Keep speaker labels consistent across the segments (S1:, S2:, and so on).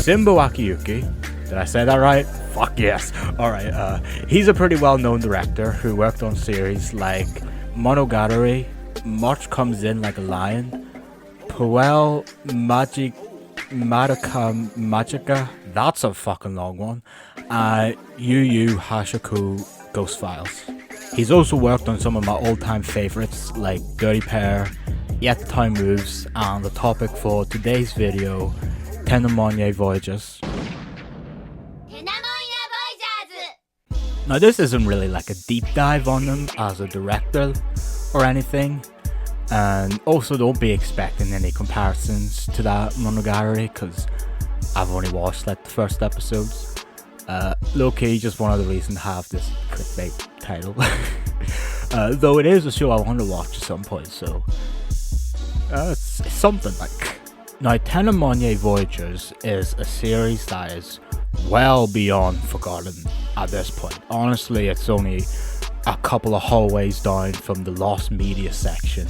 S1: Simbo Akiyuki. Did I say that right? Fuck yes. Alright, he's a pretty well-known director who worked on series like Monogatari, March Comes In Like a Lion, Puel Magica, that's a fucking long one, Yu Yu Hakusho Ghost Files. He's also worked on some of my all-time favorites like Dirty Pair, Yet the Time Moves, and the topic for today's video, Tenamonya Voyagers. Now this isn't really like a deep dive on him as a director or anything, and also don't be expecting any comparisons to that Monogatari because I've only watched like the first episodes. Low-key, just one of the reasons to have this clickbait title. Though it is a show I want to watch at some point, so it's something like. Now, Tenamonya Voyagers is a series that is well beyond forgotten at this point. Honestly, it's only a couple of hallways down from the lost media section.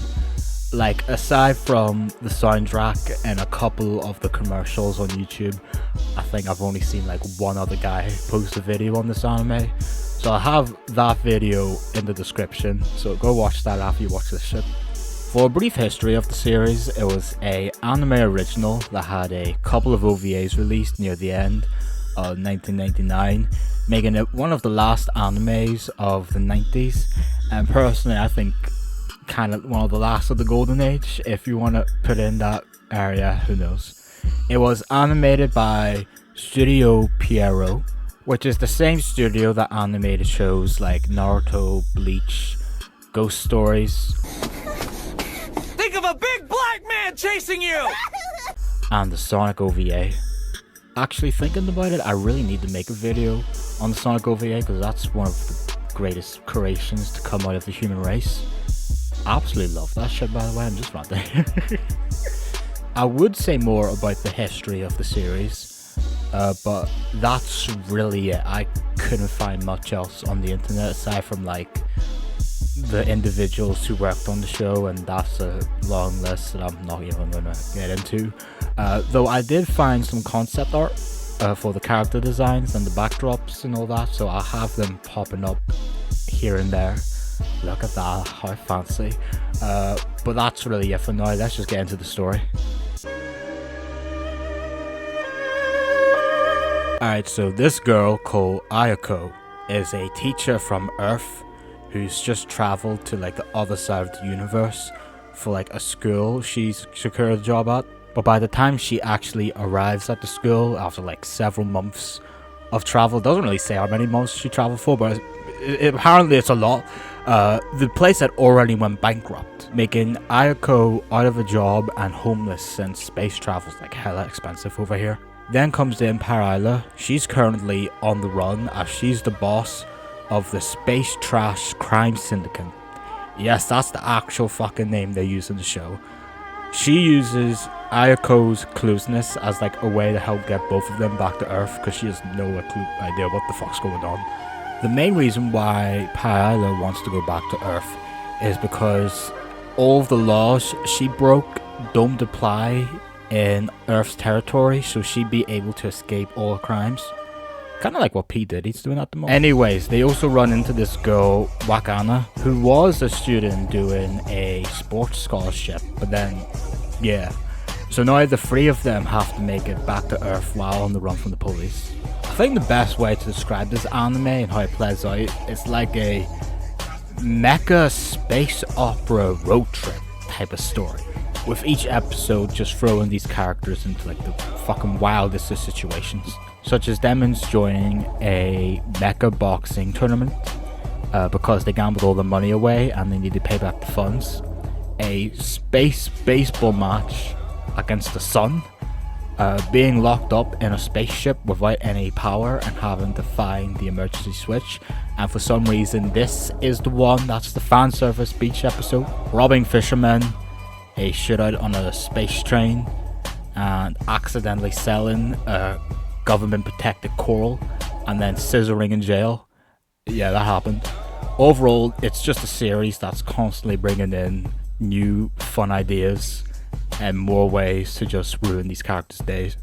S1: Like, aside from the soundtrack and a couple of the commercials on YouTube, I think I've only seen like one other guy post a video on this anime. So I'll have that video in the description, so go watch that after you watch this shit. For a brief history of the series, it was an anime original that had a couple of OVAs released near the end of 1999, making it one of the last animes of the 90s, and personally I think kind of one of the last of the golden age, if you want to put in that area, who knows. It was animated by Studio Pierrot, which is the same studio that animated shows like Naruto, Bleach, Ghost Stories,
S2: think of a big black man chasing you!
S1: and the Sonic OVA. Actually, thinking about it, I really need to make a video on the Sonic OVA because that's one of the greatest creations to come out of the human race. I absolutely love that shit, by the way. I'm just not there. I would say more about the history of the series, but that's really it. I couldn't find much else on the internet aside from like the individuals who worked on the show, and that's a long list that I'm not even going to get into. Though I did find some concept art for the character designs and the backdrops and all that, so I'll have them popping up here and there. Look at that, how fancy. But that's really it for now. Let's just get into the story. Alright, so this girl called Ayako is a teacher from Earth who's just traveled to like the other side of the universe for like a school she's secured a job at. But by the time she actually arrives at the school after like several months of travel, doesn't really say how many months she traveled for, but apparently it's a lot. The place had already went bankrupt, making Ayako out of a job and homeless since space travel's like hella expensive over here. Then comes in Paraila. She's currently on the run as she's the boss of the Space Trash Crime Syndicate. Yes, that's the actual fucking name they use in the show. She uses Ayako's closeness as like a way to help get both of them back to Earth because she has no idea what the fuck's going on. The main reason why Paraila wants to go back to Earth is because all of the laws she broke don't apply in Earth's territory, so she'd be able to escape all crimes. Kind of like what P. Diddy's doing at the moment. Anyways, they also run into this girl, Wakana, who was a student doing a sports scholarship, but then, yeah. So now the three of them have to make it back to Earth while on the run from the police. I think the best way to describe this anime and how it plays out is like a mecha space opera road trip type of story, with each episode just throwing these characters into like the fucking wildest of situations, such as them joining a mecha boxing tournament because they gambled all the money away and they need to pay back the funds, a space baseball match against the sun, being locked up in a spaceship without any power and having to find the emergency switch, and for some reason this is the one that's the fan service beach episode, robbing fishermen, a shootout on a space train, and accidentally selling a government protected coral and then scissoring in jail. Yeah, that happened. Overall, it's just a series that's constantly bringing in new fun ideas and more ways to just ruin these characters' days.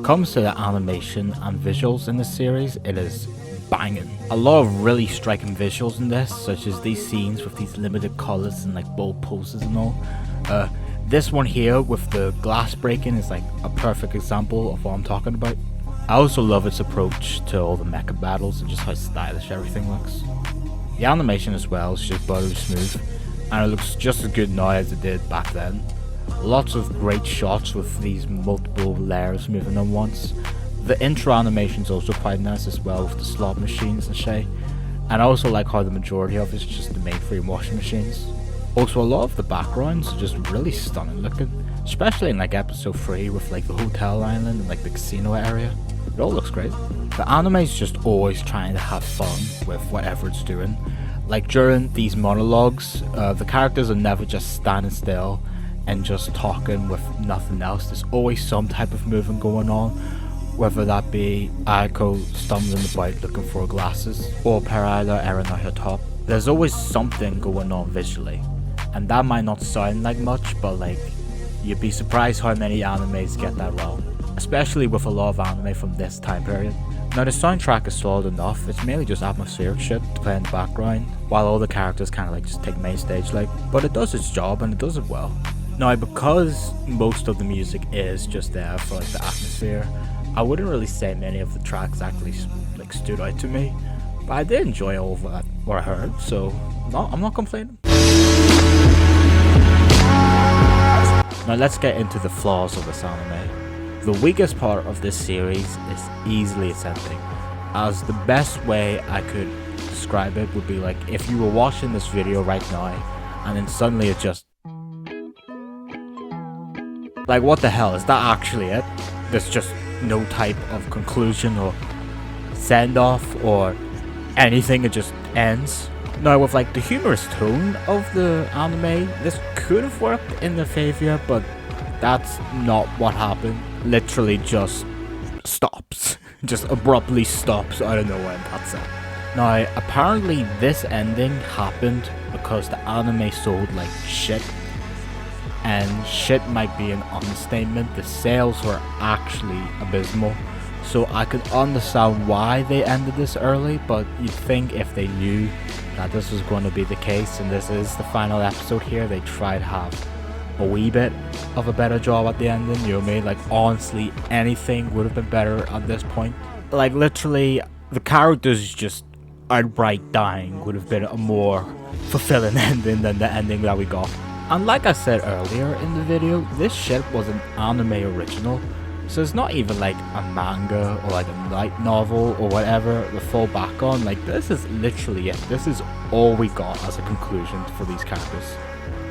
S1: it comes to the animation and visuals in the series, it is banging. A lot of really striking visuals in this, such as these scenes with these limited colours and like bold poses and all. This one here with the glass breaking is like a perfect example of what I'm talking about. I also love its approach to all the mecha battles and just how stylish everything looks. The animation as well is just buttery smooth, and it looks just as good now as it did back then. Lots of great shots with these multiple layers moving at once. The intro animation is also quite nice as well with the slot machines and shit. And I also like how the majority of it is just the mainframe washing machines. Also, a lot of the backgrounds are just really stunning looking, especially in like episode 3 with like the hotel island and like the casino area. It all looks great. The anime is just always trying to have fun with whatever it's doing. Like during these monologues, the characters are never just standing still and just talking with nothing else. There's always some type of movement going on, whether that be Ayako stumbling about looking for glasses or Perila airing out her top. There's always something going on visually, and that might not sound like much, but like you'd be surprised how many animes get that wrong, especially with a lot of anime from this time period. Now the soundtrack is solid enough, it's mainly just atmospheric shit to play in the background, while all the characters kind of like just take main stage like, but it does its job and it does it well. Now because most of the music is just there for like the atmosphere, I wouldn't really say many of the tracks actually like stood out to me, but I did enjoy all of what I heard, so no, I'm not complaining. Now let's get into the flaws of this anime. The weakest part of this series is easily its ending, as the best way I could describe it would be like if you were watching this video right now and then suddenly it just like, what the hell, is that actually it? There's just no type of conclusion or send off or anything, it just ends. Now with like the humorous tone of the anime, this could have worked in their favor, but that's not what happened. Literally just stops. Just abruptly stops out of nowhere and that's it. Now apparently this ending happened because the anime sold like shit. And shit might be an understatement. The sales were actually abysmal, so I could understand why they ended this early, but you'd think if they knew that this was going to be the case and this is the final episode here, they tried to have a wee bit of a better job at the ending, you know what I mean? Like honestly, anything would have been better at this point. Like literally, the characters just outright dying would have been a more fulfilling ending than the ending that we got. And like I said earlier in the video, this shit was an anime original, so it's not even like a manga or like a light novel or whatever to fall back on. Like this is literally it. This is all we got as a conclusion for these characters.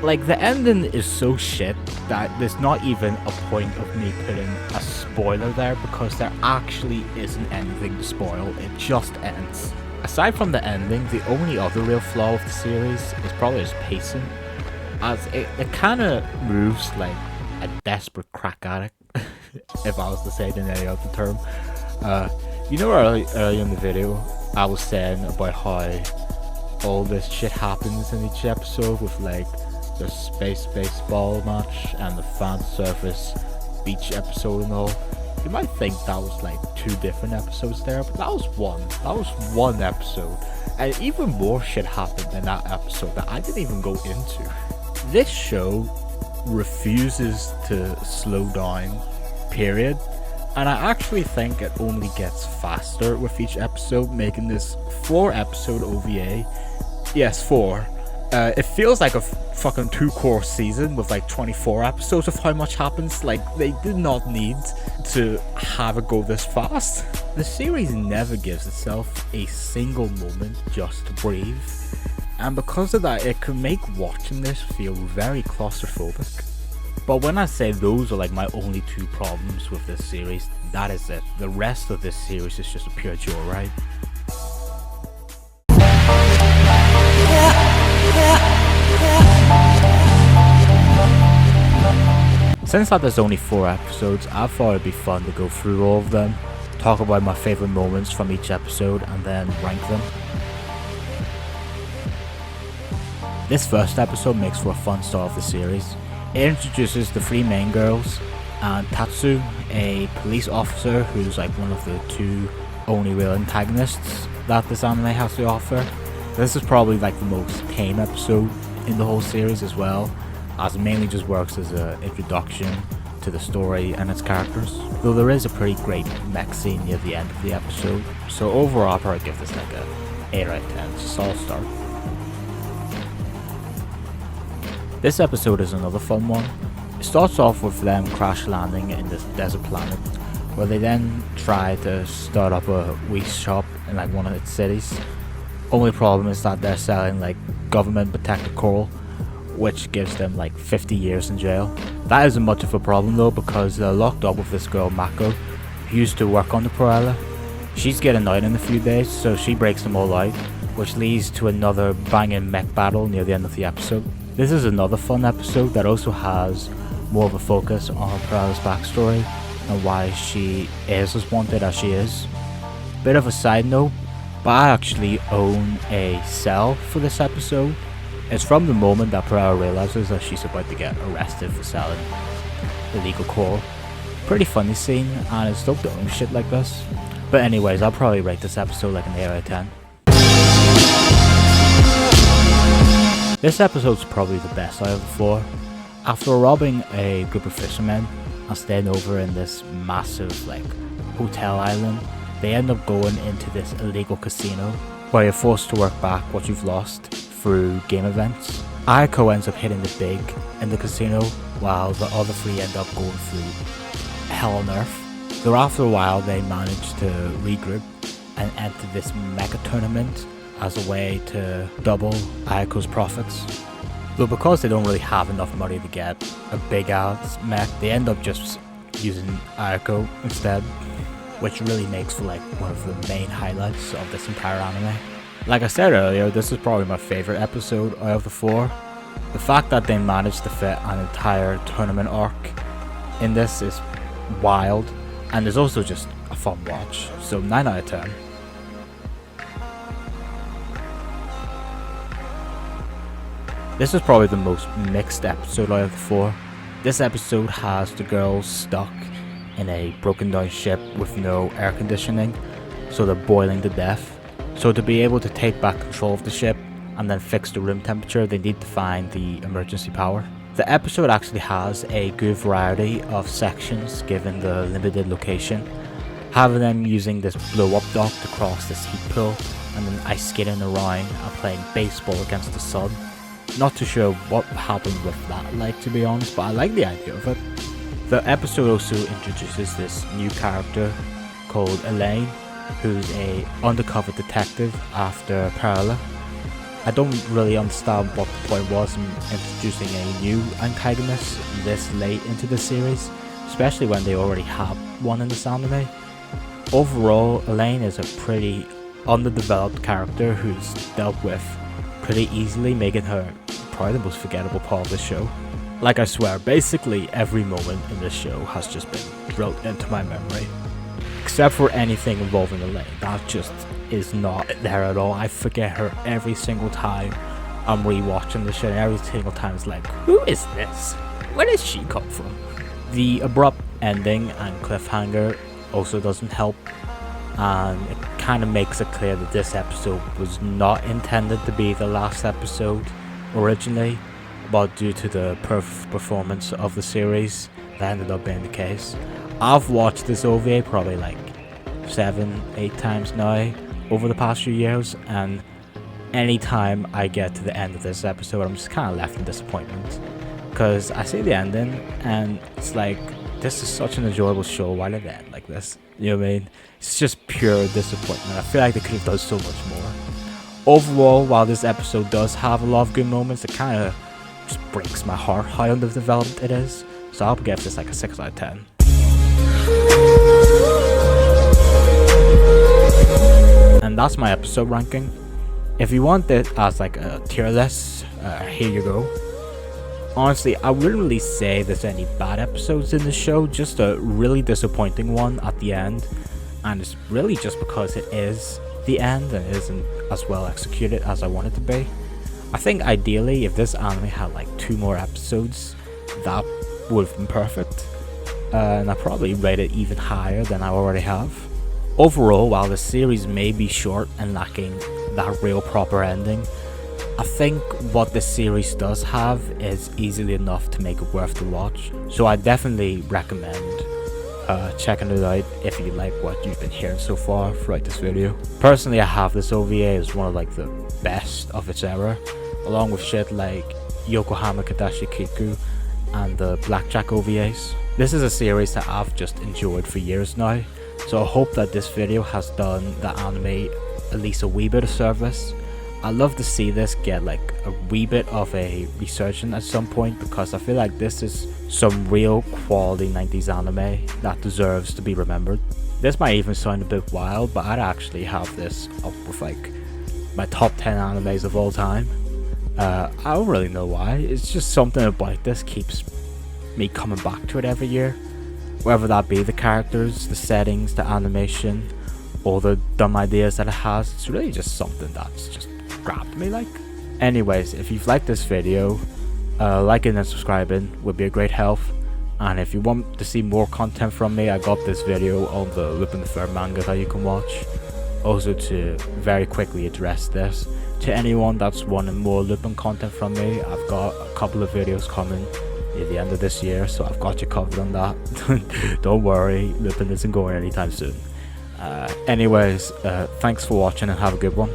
S1: Like the ending is so shit that there's not even a point of me putting a spoiler there, because there actually isn't anything to spoil, it just ends. Aside from the ending, the only other real flaw of the series is probably its pacing, as it kind of moves like a desperate crack addict, if I was to say it in any other term. You know, early in the video, I was saying about how all this shit happens in each episode with like the space baseball match and the fan service beach episode and all. You might think that was like 2 different episodes there, but that was one episode, and even more shit happened in that episode that I didn't even go into. This show refuses to slow down, period, and I actually think it only gets faster with each episode, making this 4-episode OVA. Yes, 4. It feels like a fucking 2-course season with like 24 episodes of how much happens. Like, they did not need to have it go this fast. The series never gives itself a single moment just to breathe, and because of that, it can make watching this feel very claustrophobic. But when I say those are like my only 2 problems with this series, that is it. The rest of this series is just a pure joyride. Since that there's only 4 episodes, I thought it'd be fun to go through all of them, talk about my favourite moments from each episode, and then rank them. This first episode makes for a fun start of the series. It introduces the 3 main girls, and Tatsu, a police officer who's like one of the two only real antagonists that this anime has to offer. This is probably like the most tame episode in the whole series as well, as it mainly just works as an introduction to the story and its characters, though there is a pretty great mech scene near the end of the episode. So overall I'll probably give this like a 8 out of 10, it's a solid start. This episode is another fun one. It starts off with them crash landing in this desert planet, where they then try to start up a wheat shop in like one of its cities. Only problem is that they're selling like government protected coral, which gives them like 50 years in jail. That isn't much of a problem though, because they're locked up with this girl Mako, who used to work on the Proella. She's getting out in a few days, so she breaks them all out, which leads to another banging mech battle near the end of the episode. This is another fun episode that also has more of a focus on Proella's backstory and why she is as wanted as she is. Bit of a side note, but I actually own a cell for this episode. It's from the moment that Proella realizes that she's about to get arrested for selling illegal coal. Pretty funny scene, and it's dope to own shit like this. But anyways, I'll probably rate this episode like an 8 out of 10. This episode's probably the best out of the 4. After robbing a group of fishermen and staying over in this massive like hotel island, they end up going into this illegal casino where you're forced to work back what you've lost through game events. Ayako ends up hitting the big in the casino, while the other 3 end up going through hell on earth. Though after a while they manage to regroup and enter this mega tournament as a way to double Ayako's profits. Though because they don't really have enough money to get a big ass mech, they end up just using Ayako instead, which really makes for like one of the main highlights of this entire anime. Like I said earlier, this is probably my favourite episode out of the 4. The fact that they managed to fit an entire tournament arc in this is wild, and it's also just a fun watch, so 9 out of 10. This is probably the most mixed episode out of the 4. This episode has the girls stuck in a broken down ship with no air conditioning, so they're boiling to death. So to be able to take back control of the ship and then fix the room temperature, they need to find the emergency power. The episode actually has a good variety of sections given the limited location, having them using this blow up dock to cross this heat pool and then ice skating around and playing baseball against the sun. Not too sure what happened with that, like, to be honest, but I like the idea of it. The episode also introduces this new character called Elaine, who's a undercover detective after Proella. I don't really understand what the point was in introducing a new antagonist this late into the series, especially when they already have one in this anime. Overall, Elaine is a pretty underdeveloped character who's dealt with pretty easily, making her probably the most forgettable part of the show. Like, I swear, basically every moment in this show has just been drilled into my memory. Except for anything involving Elaine, that just is not there at all. I forget her every single time I'm rewatching the show, and every single time it's like, who is this? Where did she come from? The abrupt ending and cliffhanger also doesn't help, and it kind of makes it clear that this episode was not intended to be the last episode originally, but due to the perfect performance of the series, that ended up being the case. I've watched this OVA probably like 7-8 times now over the past few years, and anytime I get to the end of this episode, I'm just kind of left in disappointment, because I see the ending and it's like, this is such an enjoyable show, why did it end like this? You know what I mean? It's just pure disappointment. I feel like they could have done so much more. Overall, while this episode does have a lot of good moments, it kind of just breaks my heart how underdeveloped it is. So I'll give this like a 6 out of 10. And that's my episode ranking. If you want it as like a tier list, here you go. Honestly, I wouldn't really say there's any bad episodes in the show, just a really disappointing one at the end, and it's really just because it is the end and it isn't as well executed as I want it to be. I think ideally if this anime had like 2 more episodes, that would have been perfect. and I probably rate it even higher than I already have. Overall, while the series may be short and lacking that real proper ending, I think what the series does have is easily enough to make it worth the watch, so I definitely recommend checking it out if you like what you've been hearing so far throughout this video. Personally, I have this OVA as one of like the best of its era, along with shit like Yokohama Kadashi Kiku and the Blackjack OVAs. This is a series that I've just enjoyed for years now, so I hope that this video has done the anime at least a wee bit of service. I'd love to see this get like a wee bit of a resurgence at some point, because I feel like this is some real quality 90s anime that deserves to be remembered. This might even sound a bit wild, but I'd actually have this up with like my top 10 animes of all time. I don't really know why, it's just something about this keeps me coming back to it every year. Whether that be the characters, the settings, the animation, or the dumb ideas that it has, it's really just something that's just grabbed me like. Anyways, if you've liked this video, liking and subscribing would be a great help. And if you want to see more content from me, I got this video on the Lupin the Third manga that you can watch. Also, to very quickly address this, to anyone that's wanting more Lupin content from me, I've got a couple of videos coming at the end of this year, so I've got you covered on that. Don't worry, Lupin isn't going anytime soon. Anyways, thanks for watching and have a good one.